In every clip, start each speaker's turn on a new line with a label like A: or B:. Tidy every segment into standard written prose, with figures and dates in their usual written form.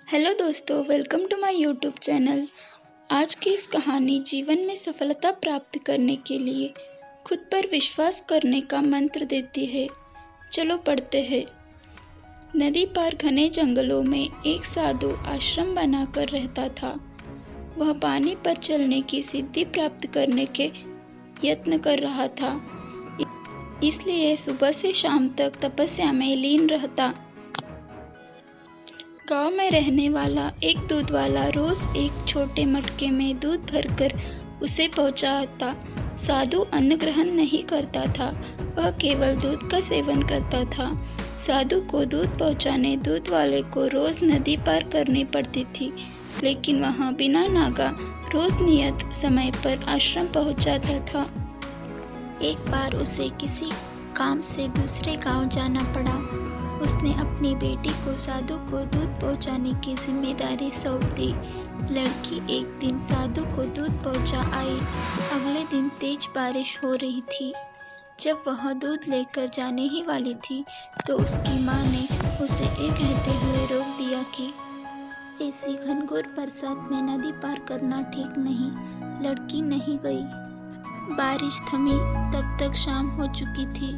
A: Hello दोस्तों, welcome to my YouTube channel. आज की इस कहानी जीवन में सफलता प्राप्त करने के लिए खुद पर विश्वास करने का मंत्र देती है। चलो पढ़ते हैं। नदी पार घने जंगलों में एक साधु आश्रम बनाकर रहता था। वह पानी पर चलने की सिद्धि प्राप्त करने के यत्न कर रहा था, इसलिए सुबह से शाम तक तपस्या में लीन रहता। गांव में रहने वाला एक दूध वाला रोज एक छोटे मटके में दूध भरकर उसे पहुंचाता। साधु अन्न ग्रहण नहीं करता था, वह केवल दूध का सेवन करता था। साधु को दूध पहुंचाने दूध वाले को रोज नदी पार करनी पड़ती थी, लेकिन वह बिना नागा रोज नियत समय पर आश्रम पहुंच जाता था। एक बार उसे किसी काम से दूसरे गांव जाना पड़ा। उसने अपनी बेटी को साधु को दूध पहुंचाने की जिम्मेदारी सौंप दी। लड़की एक दिन साधु को दूध पहुंचा आई। अगले दिन तेज बारिश हो रही थी। जब वह दूध लेकर जाने ही वाली थी तो उसकी माँ ने उसे ये कहते हुए रोक दिया कि ऐसी घनघोर बरसात में नदी पार करना ठीक नहीं। लड़की नहीं गई। बारिश थमी तब तक शाम हो चुकी थी।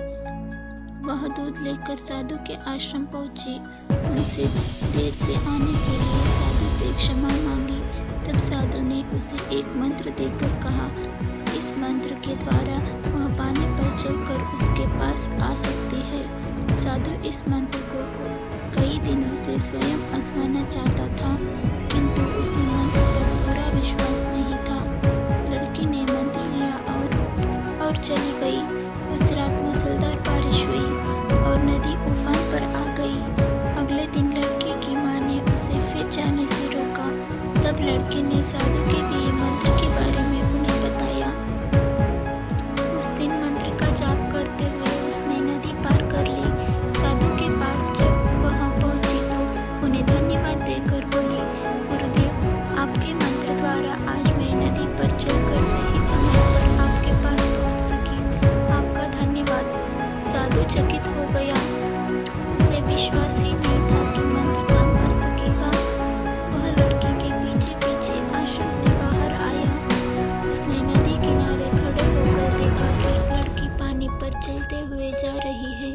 A: वह दूध लेकर साधु के आश्रम पहुंची। उनसे देर से आने के लिए साधु से क्षमा मांगी। तब साधु ने उसे एक मंत्र देकर कहा, इस मंत्र के द्वारा वह पानी पर चलकर उसके पास आ सकती है। साधु इस मंत्र को कई दिनों से स्वयं आजमाना चाहता था, किंतु उसे मंत्र पर पूरा विश्वास नहीं था। लड़की ने मंत्र लिया और चली गई। उस रात मूसलाधार बारिश हुई और नदी उफान पर आ गई। अगले दिन लड़के की माँ ने उसे फिर जाने से रोका। तब लड़के ने साधु के दिए मंत्र के बारे में उन्हें बताया। उस दिन मंत्र का जाप करते हुए उसने नदी पार कर ली। साधु के पास जब वह पहुंची तो उन्हें धन्यवाद देकर बोली, गुरुदेव, आपके मंत्र द्वारा आज मैं नदी पर चलकर सही समय पर आपके पास पहुंच सकी। आपका धन्यवाद। साधु चकित हो गया। उसे विश्वास ही नहीं था कि मंत्र काम कर सकेगा। वह लड़की के पीछे पीछे आश्रम से बाहर आया। उसने नदी किनारे खड़े होकर देखा कि लड़की पानी पर चलते हुए जा रही है।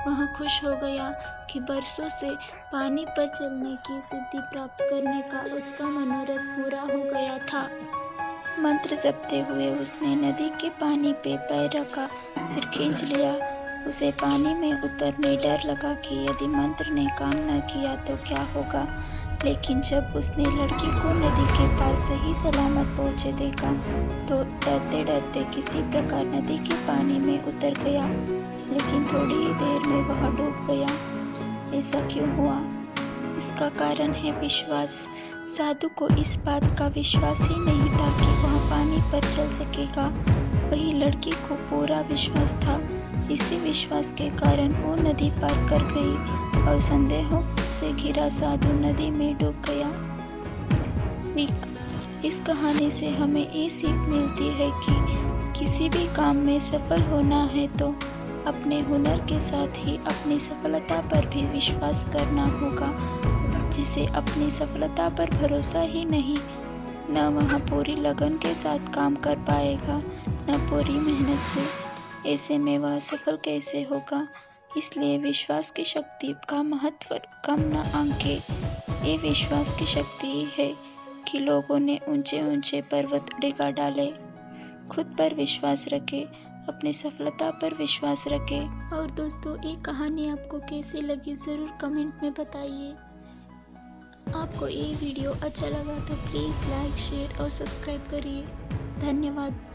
A: वह खुश हो गया कि बरसों से पानी पर चलने की सिद्धि प्राप्त करने का उसका मनोरथ पूरा हो गया था। मंत्र जपते हुए उसने नदी के पानी पे पैर रखा, फिर खींच लिया। उसे पानी में उतरने डर लगा कि यदि मंत्र ने काम न किया तो क्या होगा। लेकिन जब उसने लड़की को नदी के पास सही सलामत पहुंचे देखा तो डरते डरते किसी प्रकार नदी के पानी में उतर गया। लेकिन थोड़ी ही देर में वह डूब गया। ऐसा क्यों हुआ? इसका कारण है विश्वास। साधु को इस बात का विश्वास ही नहीं था कि वह पानी पर चल सकेगा। वही लड़की को पूरा विश्वास था। इसी विश्वास के कारण वो नदी पार कर गई और संदेहों से घिरा साधु नदी में डूब गया। इस कहानी से हमें ये सीख मिलती है कि किसी भी काम में सफल होना है तो अपने हुनर के साथ ही अपनी सफलता पर भी विश्वास करना होगा। जिसे अपनी सफलता पर भरोसा ही नहीं, न वह पूरी लगन के साथ काम कर पाएगा, न पूरी मेहनत से। ऐसे में वह सफल कैसे होगा? इसलिए विश्वास की शक्ति का महत्व कम न आंके। ये विश्वास की शक्ति ही है कि लोगों ने ऊंचे ऊंचे पर्वत डिगा डाले। खुद पर विश्वास रखे, अपनी सफलता पर विश्वास रखे। और दोस्तों, ये कहानी आपको कैसी लगी ज़रूर कमेंट में बताइए। आपको ये वीडियो अच्छा लगा तो प्लीज़ लाइक, शेयर और सब्सक्राइब करिए। धन्यवाद।